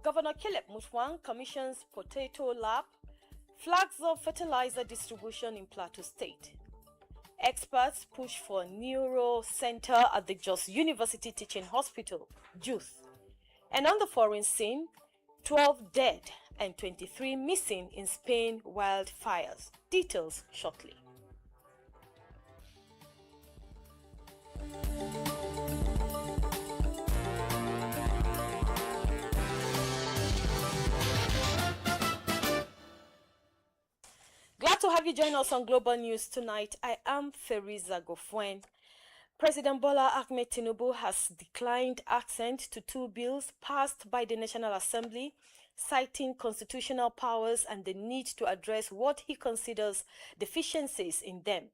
Governor Caleb Mutfwang commissions Potato Lab, flags of fertilizer distribution in Plateau State. Experts push for neuro center at the Jos University Teaching Hospital, JUTH. And on the foreign scene, 12 dead and 23 missing in Spain wildfires. Details shortly. Glad to have you join us on Global News tonight. I am Feriza Gofuen. President Bola Ahmed Tinubu has declined assent to two bills passed by the National Assembly, citing constitutional powers and the need to address what he considers deficiencies in them.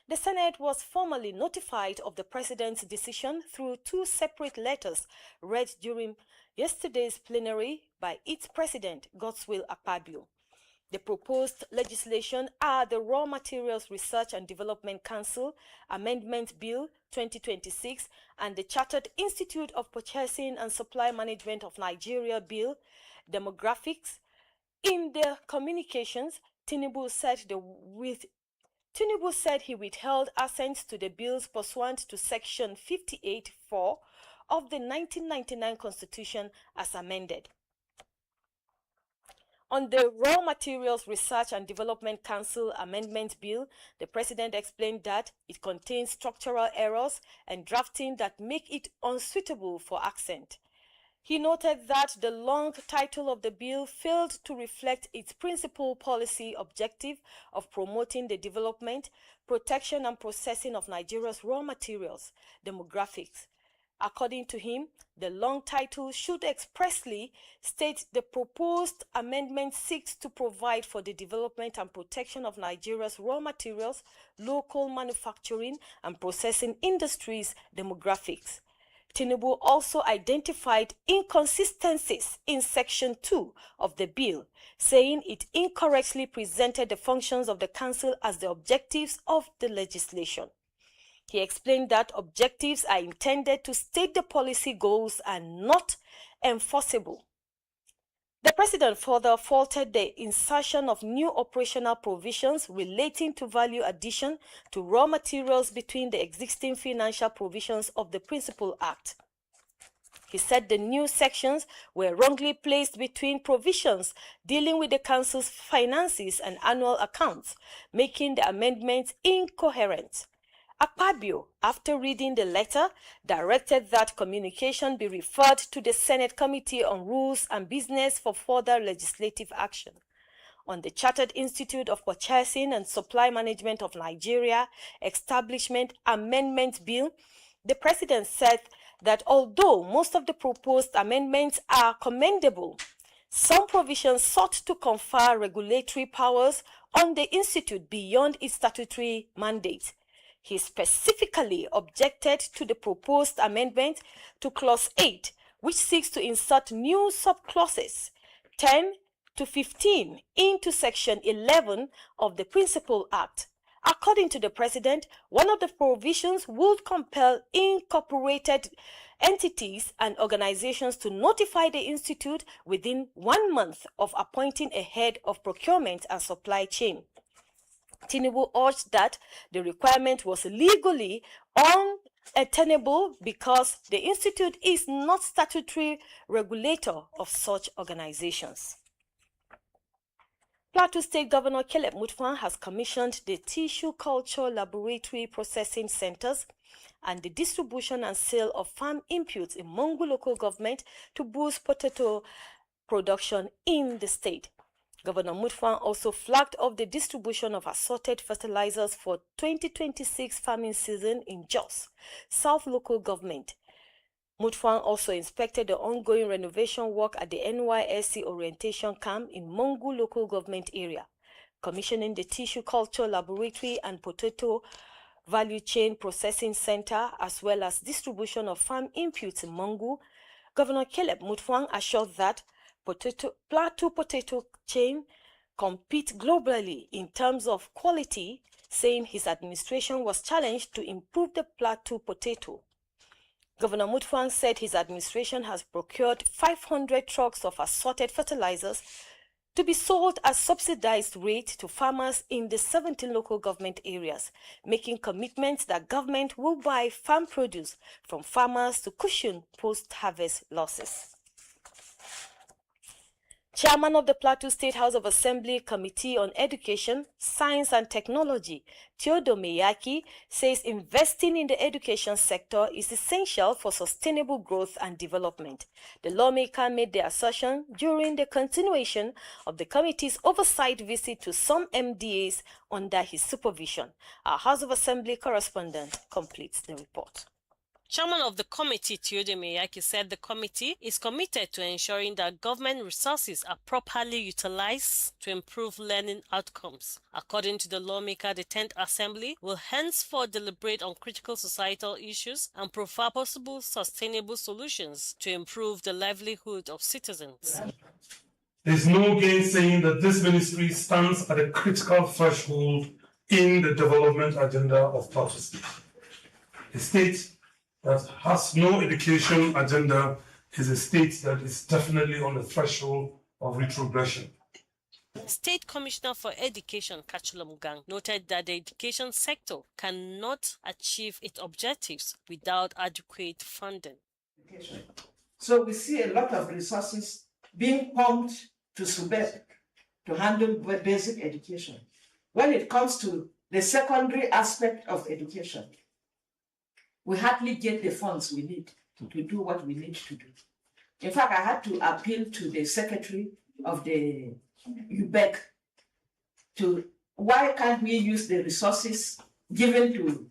The Senate was formally notified of the president's decision through two separate letters read during yesterday's plenary by its president, Godswill Akpabio. The proposed legislation are the Raw Materials Research and Development Council Amendment Bill 2026 and the Chartered Institute of Purchasing and Supply Management of Nigeria Bill, Demographics. In their communications, Tinubu said he withheld assent to the bills pursuant to Section 58(4) of the 1999 Constitution as amended. On the Raw Materials Research and Development Council Amendment Bill, the President explained that it contains structural errors and drafting that make it unsuitable for assent. He noted that the long title of the bill failed to reflect its principal policy objective of promoting the development, protection and processing of Nigeria's raw materials, demographics. According to him, the long title should expressly state the proposed amendment seeks to provide for the development and protection of Nigeria's raw materials, local manufacturing and processing industries, demographics. Tinubu also identified inconsistencies in Section 2 of the bill, saying it incorrectly presented the functions of the council as the objectives of the legislation. He explained that objectives are intended to state the policy goals and not enforceable. The President further faulted the insertion of new operational provisions relating to value addition to raw materials between the existing financial provisions of the Principal Act. He said the new sections were wrongly placed between provisions dealing with the Council's finances and annual accounts, making the amendments incoherent. Akpabio, after reading the letter, directed that communication be referred to the Senate Committee on Rules and Business for further legislative action. On the Chartered Institute of Purchasing and Supply Management of Nigeria Establishment Amendment Bill, the President said that although most of the proposed amendments are commendable, some provisions sought to confer regulatory powers on the institute beyond its statutory mandate. He specifically objected to the proposed amendment to Clause 8, which seeks to insert new subclauses 10 to 15 into Section 11 of the Principal Act. According to the President, one of the provisions would compel incorporated entities and organizations to notify the Institute within 1 month of appointing a head of procurement and supply chain. Tinubu urged that the requirement was legally unattainable because the Institute is not statutory regulator of such organizations. Plateau State Governor Caleb Mutfwang has commissioned the Tissue Culture Laboratory Processing Centers and the distribution and sale of farm inputs in Mongu local government to boost potato production in the state. Governor Mutfwang also flagged off the distribution of assorted fertilizers for 2026 farming season in Jos, South local government. Mutfwang also inspected the ongoing renovation work at the NYSC orientation camp in Mongu local government area, commissioning the Tissue Culture Laboratory and Potato Value Chain Processing Center, as well as distribution of farm inputs in Mongu. Governor Caleb Mutfwang assured that Plateau potato chain compete globally in terms of quality, saying his administration was challenged to improve the Plateau potato. Governor Mutfwang said his administration has procured 500 trucks of assorted fertilizers to be sold at subsidized rate to farmers in the 17 local government areas, making commitments that government will buy farm produce from farmers to cushion post-harvest losses. Chairman of the Plateau State House of Assembly Committee on Education, Science and Technology, Theodore Meyaki, says investing in the education sector is essential for sustainable growth and development. The lawmaker made the assertion during the continuation of the committee's oversight visit to some MDAs under his supervision. Our House of Assembly correspondent completes the report. Chairman of the committee, Theodore Meyaki, said the committee is committed to ensuring that government resources are properly utilized to improve learning outcomes. According to the lawmaker, the 10th Assembly will henceforth deliberate on critical societal issues and provide possible sustainable solutions to improve the livelihood of citizens. There's no gainsaying that this ministry stands at a critical threshold in the development agenda of Plateau State. A state that has no education agenda is a state that is definitely on the threshold of retrogression. State Commissioner for Education, Kachula Mugang, noted that the education sector cannot achieve its objectives without adequate funding. So we see a lot of resources being pumped to SUBEP to handle basic education. When it comes to the secondary aspect of education, we hardly get the funds we need to do what we need to do. In fact, I had to appeal to the secretary of the UBEC to why can't we use the resources given to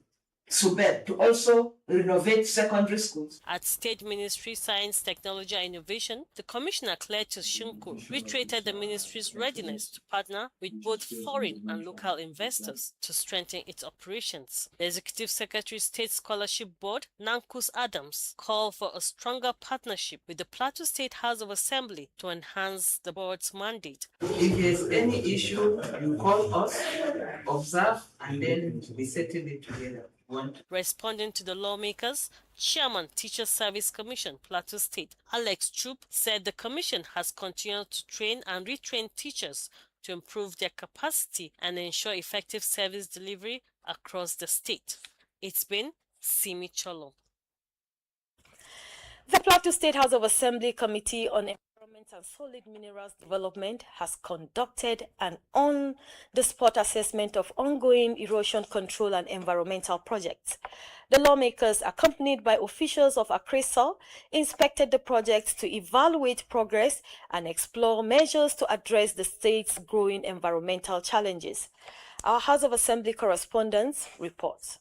SUBEP to also renovate secondary schools. At State Ministry Science, Technology and Innovation, the Commissioner Cletus Shunko reiterated the ministry's readiness to partner with both foreign and local investors to strengthen its operations. The Executive Secretary State Scholarship Board, Nankus Adams, called for a stronger partnership with the Plateau State House of Assembly to enhance the board's mandate. If there's any issue, you call us, observe, and then we settle it together. Responding to the lawmakers, Chairman Teacher Service Commission, Plateau State, Alex Troop, said the commission has continued to train and retrain teachers to improve their capacity and ensure effective service delivery across the state. It's been Simi Cholo. The Plateau State House of Assembly Committee on Environment and Solid Minerals Development has conducted an on-the-spot assessment of ongoing erosion control and environmental projects. The lawmakers, accompanied by officials of Accresol, inspected the projects to evaluate progress and explore measures to address the state's growing environmental challenges. Our House of Assembly correspondent reports.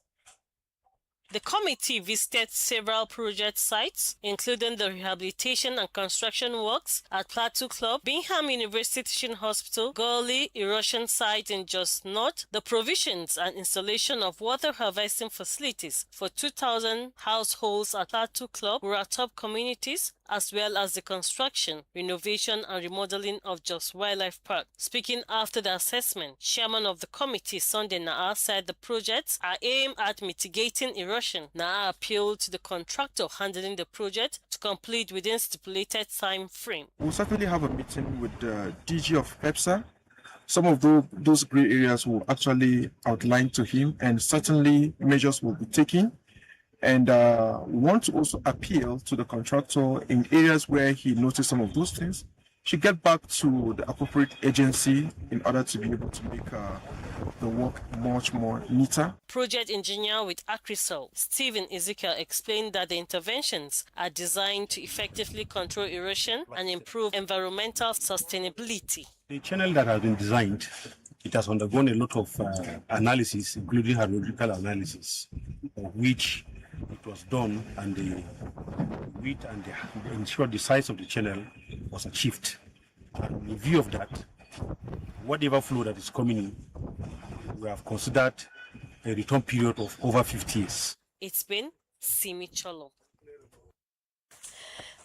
The committee visited several project sites, including the rehabilitation and construction works at Plateau Club, Bingham University Teaching Hospital, Gully Erosion Site in Jos North, the provisions and installation of water harvesting facilities for 2,000 households at Plateau Club, Ruratop communities, as well as the construction, renovation and remodeling of Jos Wildlife Park. Speaking after the assessment, Chairman of the committee, Sunday Naa, said the projects are aimed at mitigating erosion. Naa appealed to the contractor handling the project to complete within stipulated time frame. We'll certainly have a meeting with the DG of PEPSA. Some of those gray areas will actually outline to him, and certainly measures will be taken. And we want to also appeal to the contractor in areas where he noticed some of those things. Should get back to the appropriate agency in order to be able to make the work much more neater. Project engineer with Accresol, Stephen Ezekiel, explained that the interventions are designed to effectively control erosion and improve environmental sustainability. The channel that has been designed, it has undergone a lot of analysis, including hydrological analysis, of which it was done, and the width and ensure the size of the channel was achieved. And in view of that, whatever flow that is coming in, we have considered a return period of over 50 years. It's been Simi Cholo.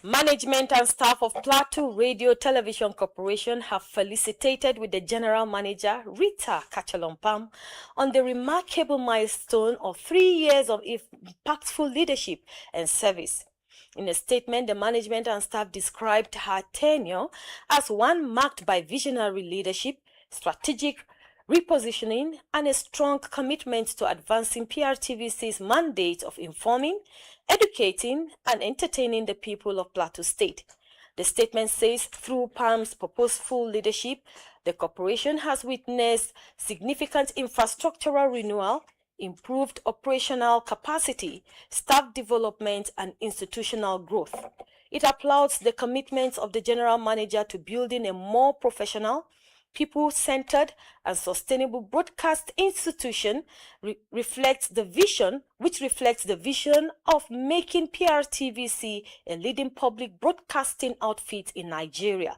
Management and staff of Plateau Radio Television Corporation have felicitated with the General Manager, Rita Kachalompam, on the remarkable milestone of 3 years of impactful leadership and service. In a statement, the management and staff described her tenure as one marked by visionary leadership, strategic repositioning, and a strong commitment to advancing PRTVC's mandate of informing, educating, and entertaining the people of Plateau State. The statement says, through PAM's purposeful leadership, the corporation has witnessed significant infrastructural renewal, improved operational capacity, staff development, and institutional growth. It applauds the commitment of the General Manager to building a more professional, people-centered, and sustainable broadcast institution, which reflects the vision of making PRTVC a leading public broadcasting outfit in Nigeria.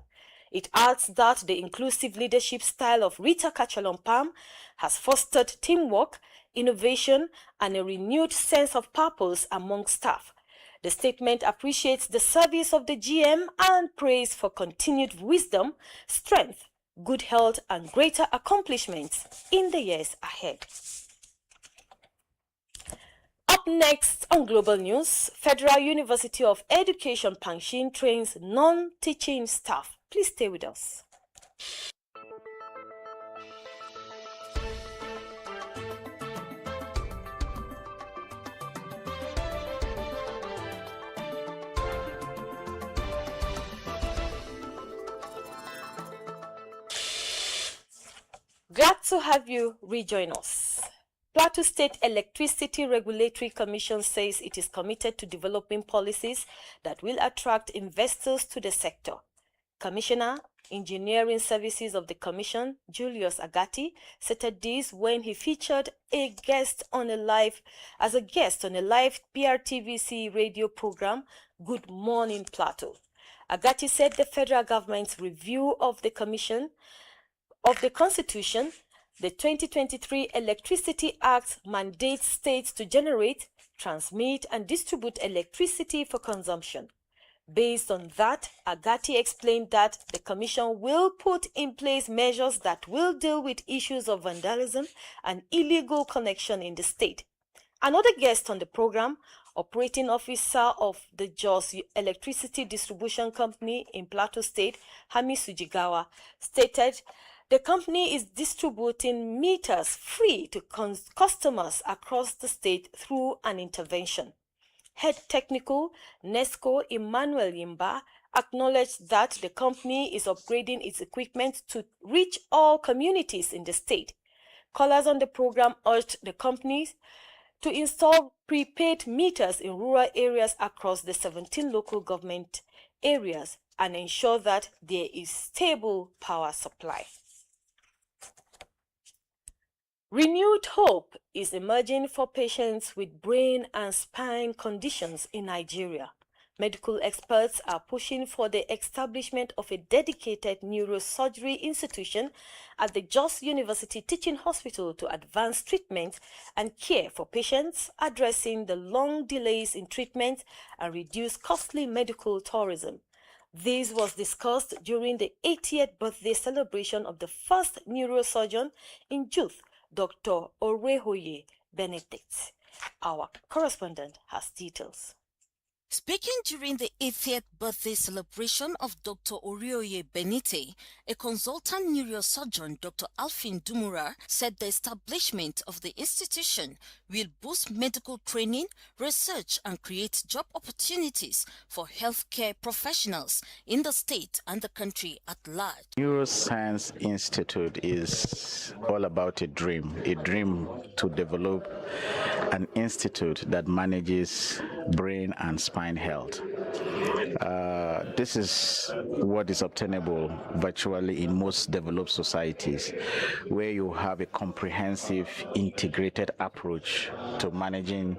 It adds that the inclusive leadership style of Rita Kachalompam has fostered teamwork, innovation, and a renewed sense of purpose among staff. The statement appreciates the service of the GM and prays for continued wisdom, strength, good health, and greater accomplishments in the years ahead. Up next on Global News, Federal University of Education Pangshin trains non-teaching staff. Please stay with us. Glad to have you rejoin us. Plateau State Electricity Regulatory Commission says it is committed to developing policies that will attract investors to the sector. Commissioner, Engineering Services of the Commission, Julius Agati, stated this when he featured as a guest on a live PRTVC radio program, Good Morning Plateau. Agati said the federal government's review of the Constitution, the 2023 Electricity Act mandates states to generate, transmit, and distribute electricity for consumption. Based on that, Agati explained that the Commission will put in place measures that will deal with issues of vandalism and illegal connection in the state. Another guest on the program, operating officer of the Jos Electricity Distribution Company in Plateau State, Hami Sujigawa, stated the company is distributing meters free to customers across the state through an intervention. Head Technical, NESCO Emmanuel Yimba, acknowledged that the company is upgrading its equipment to reach all communities in the state. Callers on the program urged the companies to install prepaid meters in rural areas across the 17 local government areas and ensure that there is stable power supply. Renewed hope is emerging for patients with brain and spine conditions in Nigeria. Medical experts are pushing for the establishment of a dedicated neurosurgery institution at the Jos University Teaching Hospital to advance treatment and care for patients, addressing the long delays in treatment and reduce costly medical tourism. This was discussed during the 80th birthday celebration of the first neurosurgeon in youth, Dr. Orehoye Benedict. Our correspondent has details. Speaking during the 80th birthday celebration of Dr. Orioye Benite, a consultant neurosurgeon, Dr. Alfin Dumura, said the establishment of the institution will boost medical training, research, and create job opportunities for healthcare professionals in the state and the country at large. Neuroscience Institute is all about a dream to develop an institute that manages brain and spine health. This is what is obtainable virtually in most developed societies, where you have a comprehensive, integrated approach to managing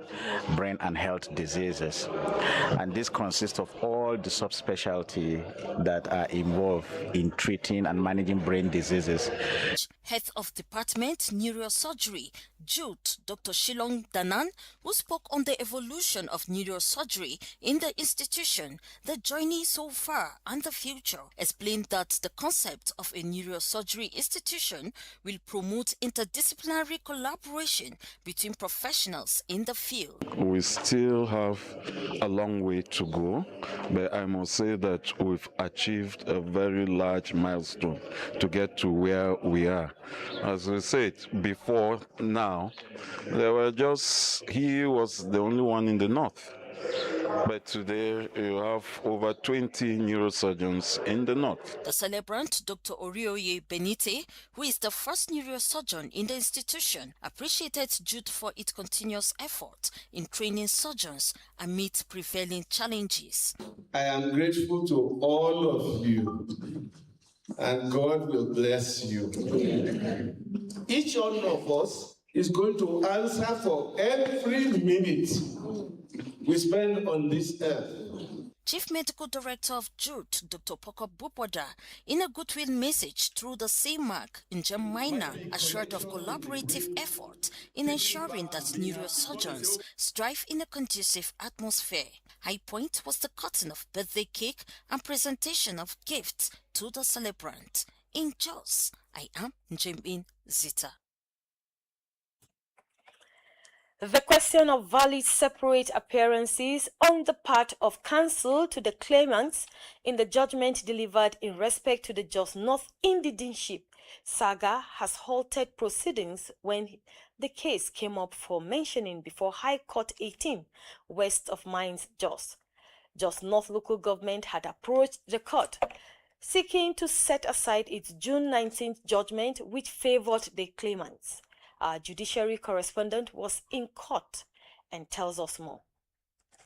brain and health diseases. And this consists of all the subspecialty that are involved in treating and managing brain diseases. Head of Department Neurosurgery, Jude, Dr. Shilong Danan, who spoke on the evolution of neurosurgery in the institution, the journey so far and the future, explained that the concept of a neurosurgery institution will promote interdisciplinary collaboration between professionals in the field. We still have a long way to go, but I must say that we've achieved a very large milestone to get to where we are. As we said before now, there were he was the only one in the north. But today you have over 20 neurosurgeons in the north. The celebrant, Dr. Orioye Benite, who is the first neurosurgeon in the institution, appreciated Jude for its continuous effort in training surgeons amid prevailing challenges. I am grateful to all of you, and God will bless you. Each one of us is going to answer for every minute we spend on this earth. Chief Medical Director of Jude, Dr. Poko Bupoda, in a goodwill message through the CMAC in Minor, assured of collaborative effort in ensuring that neurosurgeons strive in a conducive atmosphere. High point was the cutting of birthday cake and presentation of gifts to the celebrant. In Jos, I am Njemin Zita. The question of valid separate appearances on the part of counsel to the claimants in the judgment delivered in respect to the Jos North indigenship saga has halted proceedings when the case came up for mentioning before High Court 18 west of Mines, Jos. Jos North local government had approached the court seeking to set aside its June 19th judgment which favored the claimants. Our judiciary correspondent was in court and tells us more.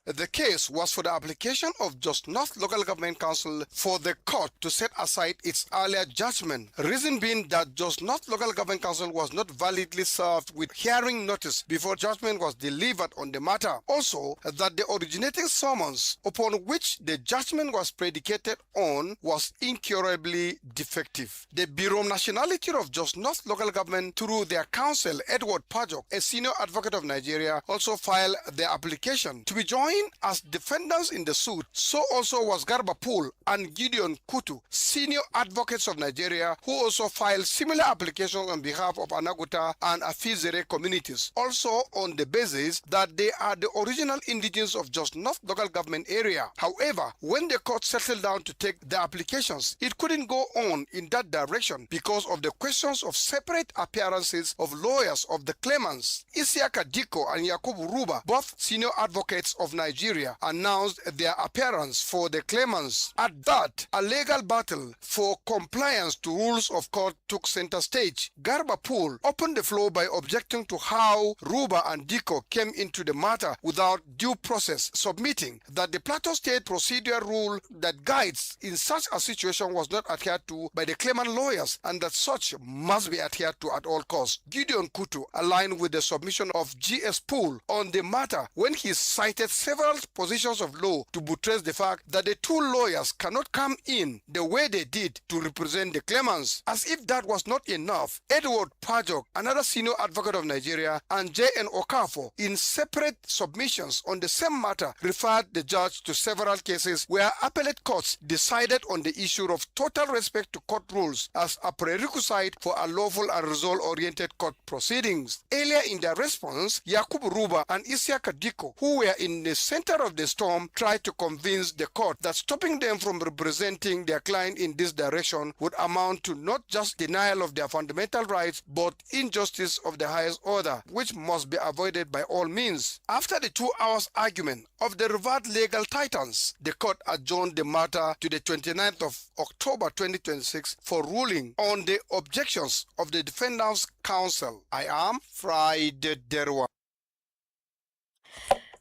The case was for the application of Jos North Local Government Council for the court to set aside its earlier judgment. Reason being that Jos North Local Government Council was not validly served with hearing notice before judgment was delivered on the matter. Also, that the originating summons upon which the judgment was predicated on was incurably defective. The Bureau Nationality of Jos North Local Government, through their counsel Edward Pajok, a senior advocate of Nigeria, also filed their application to be joined as defendants in the suit. So also was Garba Pool and Gideon Kutu, senior advocates of Nigeria, who also filed similar applications on behalf of Anaguta and Afizere communities, also on the basis that they are the original indigenes of Jos North Local Government area. However, when the court settled down to take the applications, it couldn't go on in that direction because of the questions of separate appearances of lawyers of the claimants. Isiaka Diko and Yakubu Ruba, both senior advocates of Nigeria, announced their appearance for the claimants. At that, a legal battle for compliance to rules of court took center stage. Garba Pool opened the floor by objecting to how Ruba and Diko came into the matter without due process, submitting that the Plateau State procedural rule that guides in such a situation was not adhered to by the claimant lawyers and that such must be adhered to at all costs. Gideon Kutu aligned with the submission of G.S. Pool on the matter when he cited several positions of law to buttress the fact that the two lawyers cannot come in the way they did to represent the claimants. As if that was not enough, Edward Pajok, another senior advocate of Nigeria, and J.N. Okafo, in separate submissions on the same matter, referred the judge to several cases where appellate courts decided on the issue of total respect to court rules as a prerequisite for a lawful and result-oriented court proceedings. Earlier in their response, Yakubu Ruba and Isiaka Diko, who were in the center of the storm, tried to convince the court that stopping them from representing their client in this direction would amount to not just denial of their fundamental rights, but injustice of the highest order, which must be avoided by all means. After the 2 hours argument of the revered legal titans, the court adjourned the matter to the 29th of October 2026 for ruling on the objections of the defendants' counsel. I am Friday Derwa.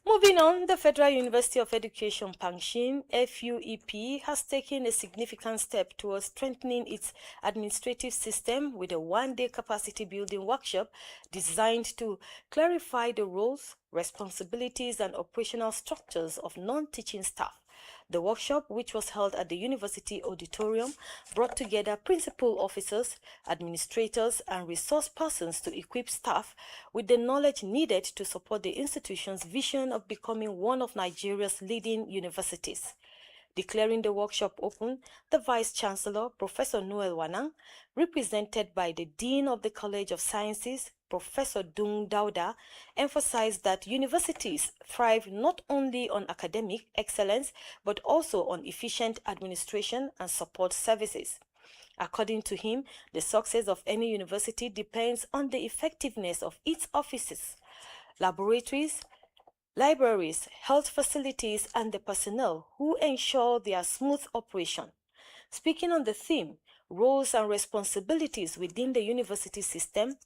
Moving on, the Federal University of Education Pangshin, FUEP, has taken a significant step towards strengthening its administrative system with a one-day capacity building workshop designed to clarify the roles, responsibilities, and operational structures of non-teaching staff. The workshop, which was held at the University Auditorium, brought together principal officers, administrators, and resource persons to equip staff with the knowledge needed to support the institution's vision of becoming one of Nigeria's leading universities. Declaring the workshop open, the Vice-Chancellor, Professor Noel Wanang, represented by the Dean of the College of Sciences, Professor Dung Dauda, emphasized that universities thrive not only on academic excellence, but also on efficient administration and support services. According to him, the success of any university depends on the effectiveness of its offices, laboratories, libraries, health facilities, and the personnel who ensure their smooth operation. Speaking on the theme, roles and responsibilities within the university system,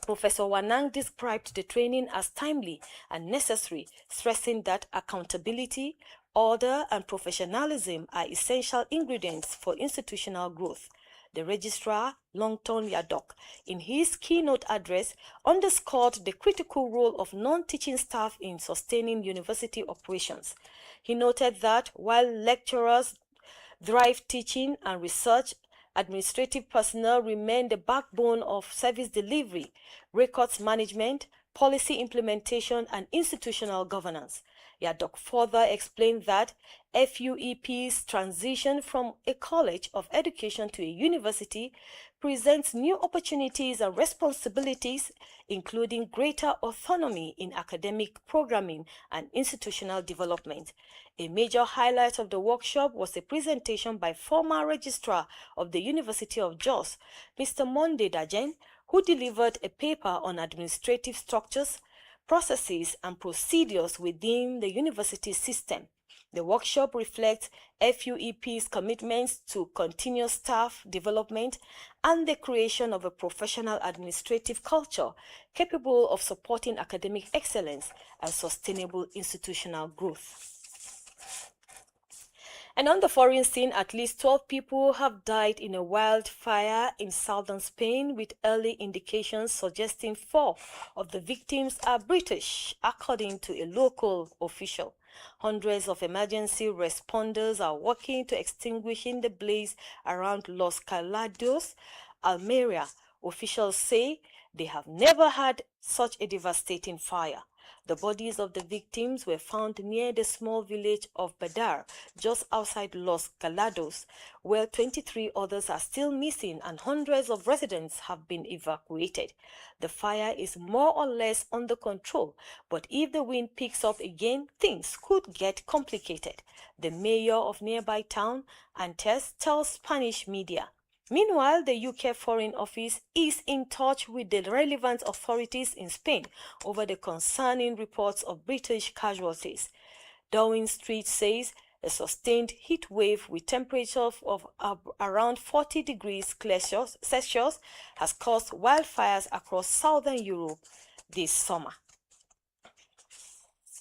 Professor Wanang described the training as timely and necessary, stressing that accountability, order, and professionalism are essential ingredients for institutional growth. The Registrar, Longton Yadok, in his keynote address, underscored the critical role of non-teaching staff in sustaining university operations. He noted that while lecturers drive teaching and research, administrative personnel remain the backbone of service delivery, records management, policy implementation, and institutional governance. Yadok further explained that FUEP's transition from a college of education to a university presents new opportunities and responsibilities, including greater autonomy in academic programming and institutional development. A major highlight of the workshop was a presentation by former Registrar of the University of Jos, Mr. Monde Dajen, who delivered a paper on administrative structures, processes, and procedures within the university system. The workshop reflects FUEP's commitments to continuous staff development and the creation of a professional administrative culture capable of supporting academic excellence and sustainable institutional growth. And on the foreign scene, at least 12 people have died in a wildfire in southern Spain, with early indications suggesting 4 of the victims are British, according to a local official. Hundreds of emergency responders are working to extinguishing the blaze around Los Calados, Almeria. Officials say they have never had such a devastating fire. The bodies of the victims were found near the small village of Badar, just outside Los Calados, where 23 others are still missing and hundreds of residents have been evacuated. The fire is more or less under control, but if the wind picks up again, things could get complicated. The mayor of nearby town, Antes, tells Spanish media. Meanwhile, the UK Foreign Office is in touch with the relevant authorities in Spain over the concerning reports of British casualties. Downing Street says a sustained heat wave with temperatures of around 40 degrees Celsius has caused wildfires across southern Europe this summer.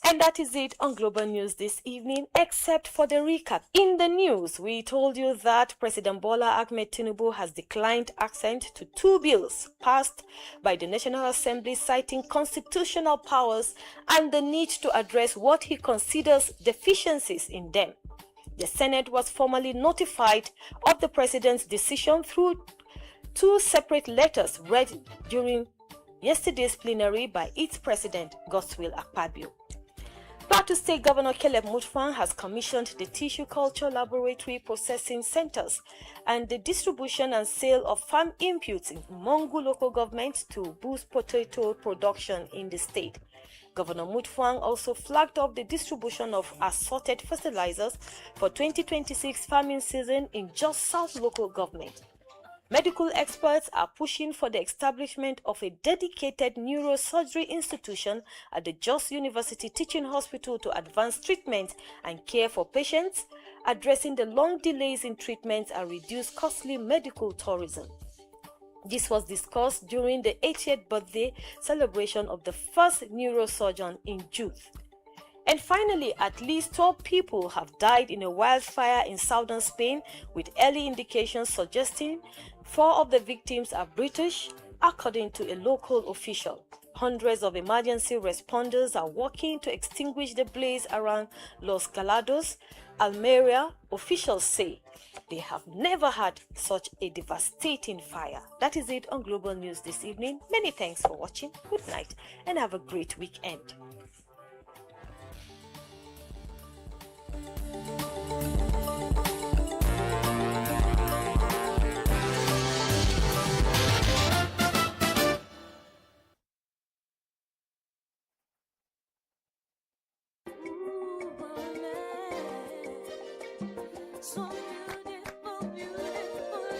And that is it on Global News this evening, except for the recap. In the news, we told you that President Bola Ahmed Tinubu has declined assent to 2 bills passed by the National Assembly, citing constitutional powers and the need to address what he considers deficiencies in them. The Senate was formally notified of the president's decision through 2 separate letters read during yesterday's plenary by its president, Godswill Akpabio. Plateau State Governor Caleb Mutfwang has commissioned the Tissue Culture Laboratory Processing Centers and the distribution and sale of farm inputs in Mongu local government to boost potato production in the state. Governor Mutfwang also flagged up the distribution of assorted fertilizers for 2026 farming season in Jos South local government. Medical experts are pushing for the establishment of a dedicated neurosurgery institution at the Jos University Teaching Hospital to advance treatment and care for patients, addressing the long delays in treatment and reduce costly medical tourism. This was discussed during the 80th birthday celebration of the first neurosurgeon in Youth. And finally, at least 12 people have died in a wildfire in southern Spain, with early indications suggesting 4 of the victims are British, according to a local official. Hundreds of emergency responders are working to extinguish the blaze around Los Calados, Almeria. Officials say they have never had such a devastating fire. That is it on Global News this evening. Many thanks for watching. Good night and have a great weekend. son.